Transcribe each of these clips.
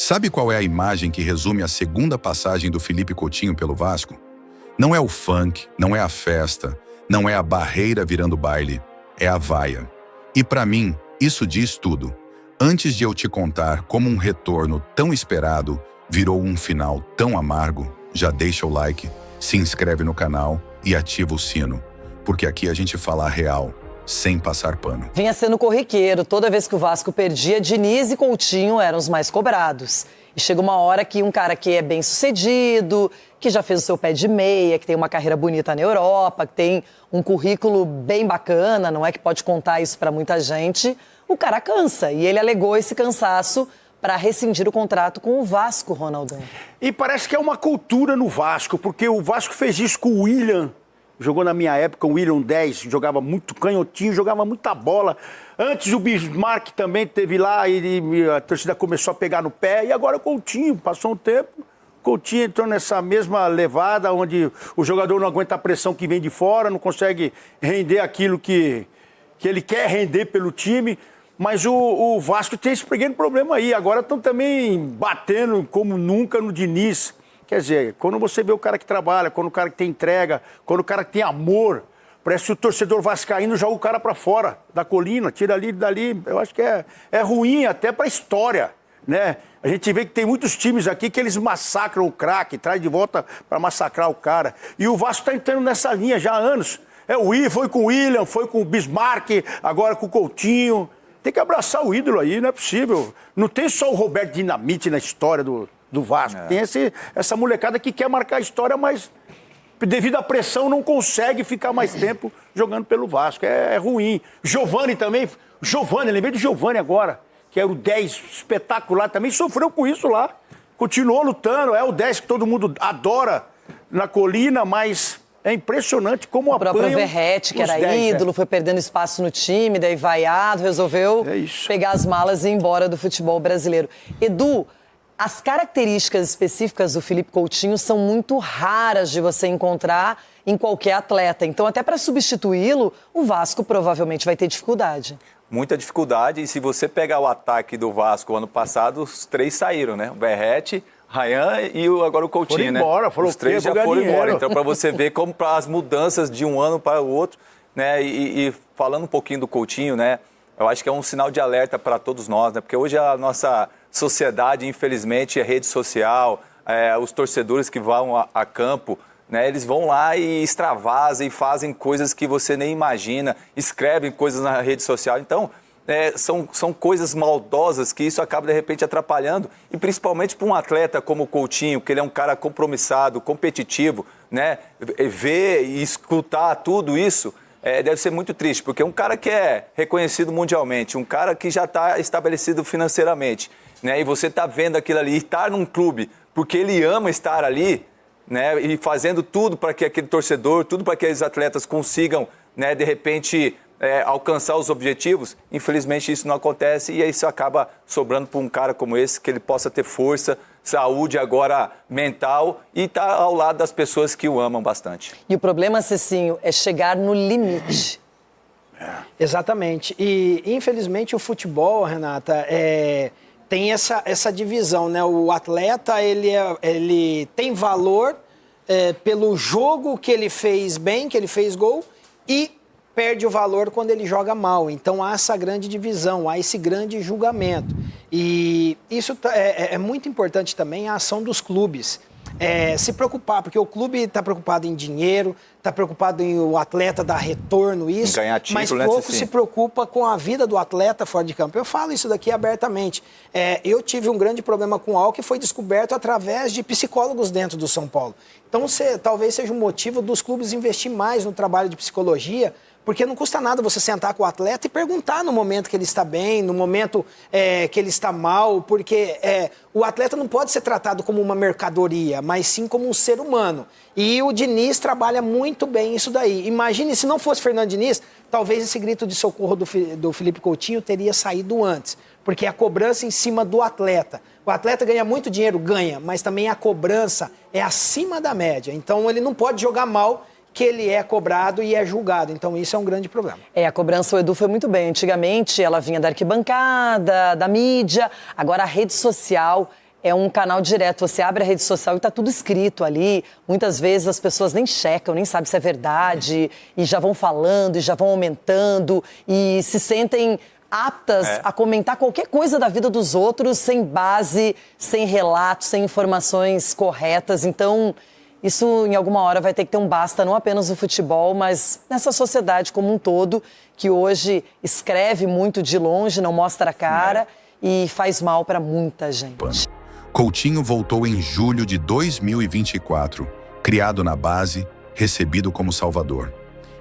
Sabe qual é a imagem que resume a segunda passagem do Felipe Coutinho pelo Vasco? Não é o funk, não é a festa, não é a barreira virando baile, é a vaia. E para mim, isso diz tudo. Antes de eu te contar como um retorno tão esperado virou um final tão amargo, já deixa o like, se inscreve no canal e ativa o sino, porque aqui a gente fala a real, sem passar pano. Vinha sendo corriqueiro, toda vez que o Vasco perdia, Diniz e Coutinho eram os mais cobrados. E chega uma hora que um cara que é bem sucedido, que já fez o seu pé de meia, que tem uma carreira bonita na Europa, que tem um currículo bem bacana, não é que pode contar isso pra muita gente, o cara cansa. E ele alegou esse cansaço para rescindir o contrato com o Vasco, Ronaldão. E parece que é uma cultura no Vasco, porque o Vasco fez isso com o William. Jogou na minha época, o William 10, jogava muito canhotinho, jogava muita bola. Antes o Bismarck também teve lá e a torcida começou a pegar no pé. E agora o Coutinho, passou um tempo, o Coutinho entrou nessa mesma levada, onde o jogador não aguenta a pressão que vem de fora, não consegue render aquilo que ele quer render pelo time. Mas o Vasco tem esse pequeno problema aí. Agora estão também batendo como nunca no Diniz. Quer dizer, quando você vê o cara que trabalha, quando o cara que tem entrega, quando o cara que tem amor, parece que o torcedor vascaíno joga o cara para fora da colina, tira ali dali. Eu acho que é ruim até para a história, né? A gente vê que tem muitos times aqui que eles massacram o craque, traz de volta para massacrar o cara. E o Vasco está entrando nessa linha já há anos. Foi com o William, foi com o Bismarck, agora com o Coutinho. Tem que abraçar o ídolo aí, não é possível. Não tem só o Roberto Dinamite na história do Vasco. Tem essa molecada que quer marcar a história, mas devido à pressão não consegue ficar mais tempo jogando pelo Vasco. É ruim. Giovani também. Lembrei do Giovani agora, que era o 10 espetacular, também sofreu com isso lá. Continuou lutando, é o 10 que todo mundo adora na colina, mas é impressionante como apanham. O próprio Verratti, que era 10, ídolo, foi perdendo espaço no time, daí vaiado, resolveu pegar as malas e ir embora do futebol brasileiro. Edu, as características específicas do Felipe Coutinho são muito raras de você encontrar em qualquer atleta. Então, até para substituí-lo, o Vasco provavelmente vai ter dificuldade. Muita dificuldade. E se você pegar o ataque do Vasco ano passado, os três saíram, né? O Verratti, Ryan e agora o Coutinho, foram embora, né? Os três já foram embora. Então, para você ver como para as mudanças de um ano para o outro, né? E falando um pouquinho do Coutinho, né? Eu acho que é um sinal de alerta para todos nós, né? Porque hoje a nossa sociedade, infelizmente, é rede social, os torcedores que vão a campo, né? Eles vão lá e extravasam e fazem coisas que você nem imagina, escrevem coisas na rede social. Então, são coisas maldosas que isso acaba, de repente, atrapalhando. E principalmente para um atleta como o Coutinho, que ele é um cara compromissado, competitivo, né? Ver e escutar tudo isso deve ser muito triste, porque um cara que é reconhecido mundialmente, um cara que já está estabelecido financeiramente, né? E você está vendo aquilo ali, estar num clube porque ele ama estar ali, né? E fazendo tudo para que aquele torcedor, tudo para que aqueles atletas consigam, né, de repente, alcançar os objetivos. Infelizmente isso não acontece e isso acaba sobrando para um cara como esse, que ele possa ter força, saúde agora mental e estar ao lado das pessoas que o amam bastante. E o problema, Cecinho, é chegar no limite. Exatamente. E, infelizmente, o futebol, Renata, tem essa divisão, né? O atleta, ele tem valor pelo jogo que ele fez bem, que ele fez gol, e perde o valor quando ele joga mal. Então, há essa grande divisão, há esse grande julgamento. E isso é muito importante também, a ação dos clubes. Se preocupar, porque o clube está preocupado em dinheiro, está preocupado em o atleta dar retorno, isso, ganhar título, mas né, pouco se preocupa com a vida do atleta fora de campo. Eu falo isso daqui abertamente. Eu tive um grande problema com álcool que foi descoberto através de psicólogos dentro do São Paulo. Então, talvez seja um motivo dos clubes investir mais no trabalho de psicologia, porque não custa nada você sentar com o atleta e perguntar no momento que ele está bem, no momento que ele está mal, porque o atleta não pode ser tratado como uma mercadoria, mas sim como um ser humano. E o Diniz trabalha muito bem isso daí. Imagine se não fosse Fernando Diniz, talvez esse grito de socorro do Felipe Coutinho teria saído antes, porque a cobrança em cima do atleta. O atleta ganha muito dinheiro, ganha, mas também a cobrança é acima da média. Então ele não pode jogar mal, que ele é cobrado e é julgado. Então, isso é um grande problema. A cobrança, o Edu foi muito bem. Antigamente, ela vinha da arquibancada, da mídia. Agora, a rede social é um canal direto. Você abre a rede social e tá tudo escrito ali. Muitas vezes as pessoas nem checam, nem sabem se é verdade, e já vão falando, e já vão aumentando, e se sentem aptas a comentar qualquer coisa da vida dos outros sem base, sem relatos, sem informações corretas. Então, isso em alguma hora vai ter que ter um basta, não apenas no futebol, mas nessa sociedade como um todo, que hoje escreve muito de longe, não mostra a cara e faz mal para muita gente. Coutinho voltou em julho de 2024, criado na base, recebido como salvador.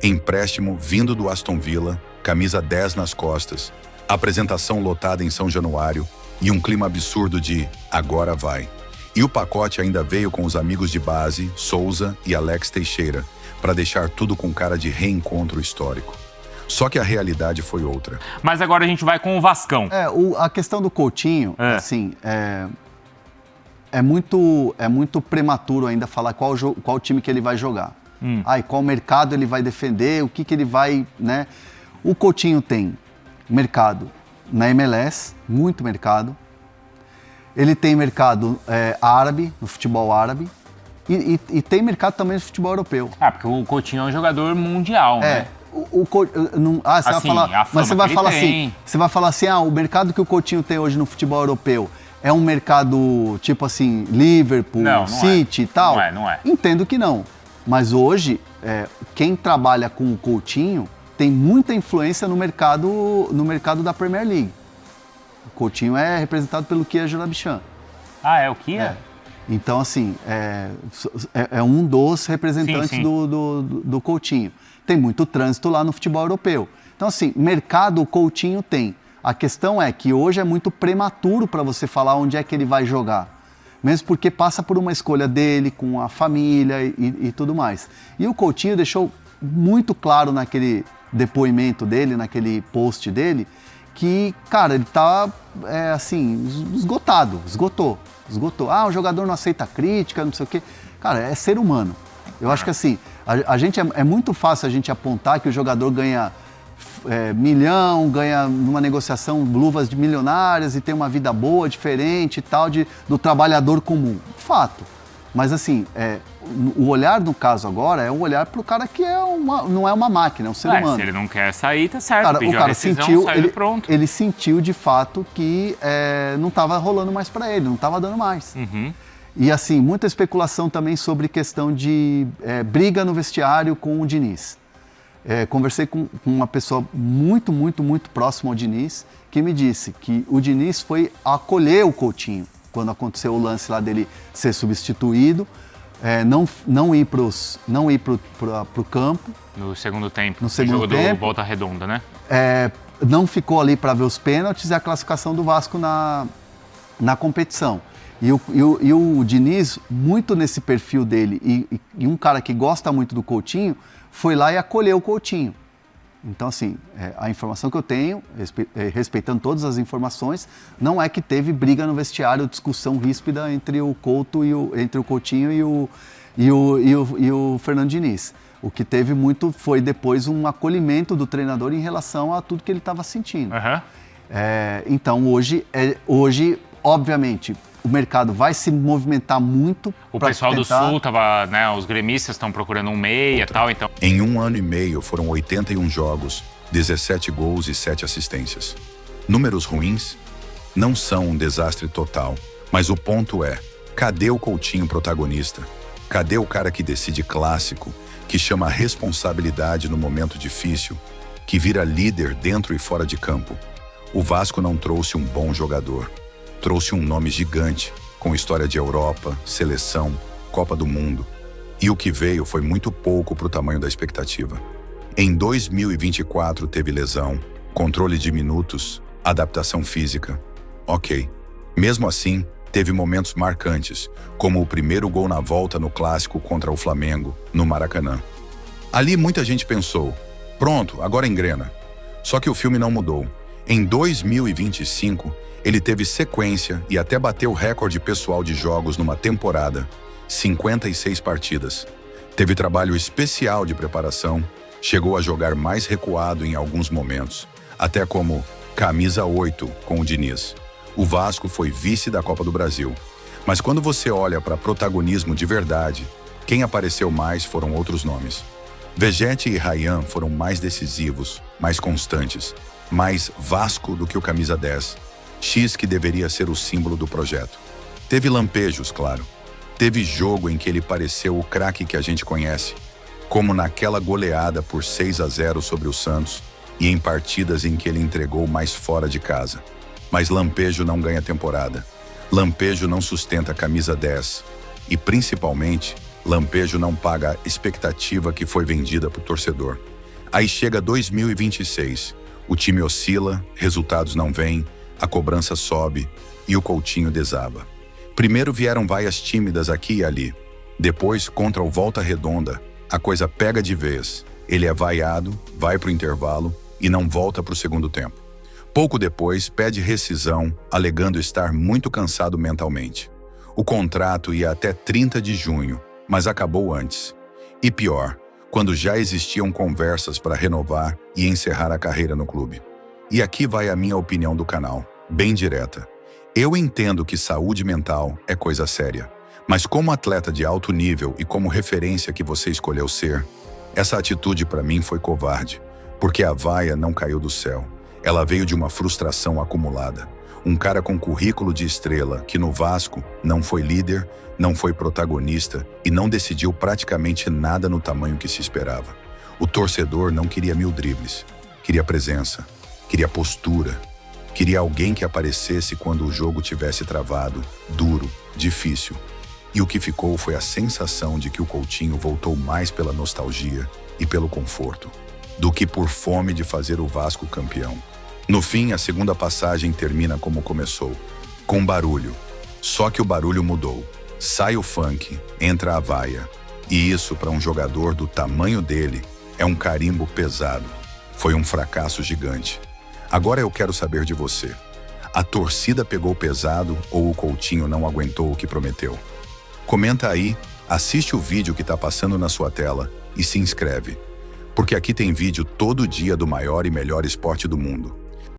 Empréstimo vindo do Aston Villa, camisa 10 nas costas, apresentação lotada em São Januário e um clima absurdo de agora vai. E o pacote ainda veio com os amigos de base, Souza e Alex Teixeira, para deixar tudo com cara de reencontro histórico. Só que a realidade foi outra. Mas agora a gente vai com o Vascão. A questão do Coutinho, assim, é muito prematuro ainda falar qual time que ele vai jogar. E qual mercado ele vai defender, o que ele vai, né? O Coutinho tem mercado na MLS, muito mercado. Ele tem mercado árabe, no futebol árabe. E tem mercado também no futebol europeu. Porque o Coutinho é um jogador mundial, né? Você vai falar assim, o mercado que o Coutinho tem hoje no futebol europeu é um mercado tipo assim, Liverpool, City e tal? Não é. Entendo que não. Mas hoje, quem trabalha com o Coutinho tem muita influência no mercado da Premier League. O Coutinho é representado pelo Kia Joorabchian. É o Kia? Então, assim, é um dos representantes do Coutinho. Tem muito trânsito lá no futebol europeu. Então, assim, mercado o Coutinho tem. A questão é que hoje é muito prematuro para você falar onde é que ele vai jogar. Mesmo porque passa por uma escolha dele, com a família e tudo mais. E o Coutinho deixou muito claro naquele depoimento dele, naquele post dele, que, cara, ele tá, esgotou. O jogador não aceita crítica, não sei o quê. Cara, é ser humano. Eu acho que, assim, a gente é muito fácil a gente apontar que o jogador ganha milhão, ganha numa negociação luvas de milionárias e tem uma vida boa, diferente e tal, do trabalhador comum. Fato. Mas, assim, o olhar no caso agora é um olhar pro cara que não é uma máquina, é um ser humano. Se ele não quer sair, tá certo. Cara, pediu o cara a decisão, sentiu, saiu pronto. Ele sentiu de fato que não estava rolando mais para ele, não estava dando mais. E, assim, muita especulação também sobre questão de briga no vestiário com o Diniz. Conversei com uma pessoa muito, muito, muito próxima ao Diniz, que me disse que o Diniz foi acolher o Coutinho quando aconteceu o lance lá dele ser substituído, não ir pro campo. No segundo tempo. No segundo jogo tempo. do Volta Redonda, né? Não ficou ali para ver os pênaltis e a classificação do Vasco na competição. E o Diniz, muito nesse perfil dele, e um cara que gosta muito do Coutinho, foi lá e acolheu o Coutinho. Então, assim, a informação que eu tenho, respeitando todas as informações, não é que teve briga no vestiário, discussão ríspida entre o Coutinho e o Fernando Diniz. O que teve muito foi depois um acolhimento do treinador em relação a tudo que ele estava sentindo. Então, hoje, obviamente, o mercado vai se movimentar muito. O pessoal do Sul tava, né? Os gremistas estão procurando um meia e tal, então. Em 1 ano e meio foram 81 jogos, 17 gols e 7 assistências. Números ruins? Não são um desastre total, mas o ponto é, cadê o Coutinho protagonista? Cadê o cara que decide clássico, que chama a responsabilidade no momento difícil, que vira líder dentro e fora de campo? O Vasco não trouxe um bom jogador. Trouxe um nome gigante, com história de Europa, seleção, Copa do Mundo. E o que veio foi muito pouco para o tamanho da expectativa. Em 2024 teve lesão, controle de minutos, adaptação física. Ok. Mesmo assim, teve momentos marcantes, como o primeiro gol na volta no clássico contra o Flamengo, no Maracanã. Ali muita gente pensou, pronto, agora engrena. Só que o filme não mudou. Em 2025, ele teve sequência e até bateu o recorde pessoal de jogos numa temporada, 56 partidas. Teve trabalho especial de preparação, chegou a jogar mais recuado em alguns momentos, até como camisa 8 com o Diniz. O Vasco foi vice da Copa do Brasil. Mas quando você olha para protagonismo de verdade, quem apareceu mais foram outros nomes. Vegete e Ryan foram mais decisivos, mais constantes, mais Vasco do que o camisa 10. X que deveria ser o símbolo do projeto. Teve lampejos, claro. Teve jogo em que ele pareceu o craque que a gente conhece, como naquela goleada por 6-0 sobre o Santos e em partidas em que ele entregou mais fora de casa. Mas lampejo não ganha temporada. Lampejo não sustenta a camisa 10. E, principalmente, lampejo não paga a expectativa que foi vendida para o torcedor. Aí chega 2026, o time oscila, resultados não vêm, a cobrança sobe e o Coutinho desaba. Primeiro vieram vaias tímidas aqui e ali. Depois, contra o Volta Redonda, a coisa pega de vez. Ele é vaiado, vai para o intervalo e não volta para o segundo tempo. Pouco depois, pede rescisão, alegando estar muito cansado mentalmente. O contrato ia até 30 de junho, mas acabou antes. E pior, quando já existiam conversas para renovar e encerrar a carreira no clube. E aqui vai a minha opinião do canal, bem direta. Eu entendo que saúde mental é coisa séria, mas como atleta de alto nível e como referência que você escolheu ser, essa atitude para mim foi covarde, porque a vaia não caiu do céu. Ela veio de uma frustração acumulada. Um cara com currículo de estrela que no Vasco não foi líder, não foi protagonista e não decidiu praticamente nada no tamanho que se esperava. O torcedor não queria 1000 dribles, queria presença, queria postura, queria alguém que aparecesse quando o jogo tivesse travado, duro, difícil. E o que ficou foi a sensação de que o Coutinho voltou mais pela nostalgia e pelo conforto, do que por fome de fazer o Vasco campeão. No fim, a segunda passagem termina como começou, com barulho. Só que o barulho mudou. Sai o funk, entra a vaia. E isso, para um jogador do tamanho dele, é um carimbo pesado. Foi um fracasso gigante. Agora eu quero saber de você. A torcida pegou pesado ou o Coutinho não aguentou o que prometeu? Comenta aí, assiste o vídeo que está passando na sua tela e se inscreve. Porque aqui tem vídeo todo dia do maior e melhor esporte do mundo.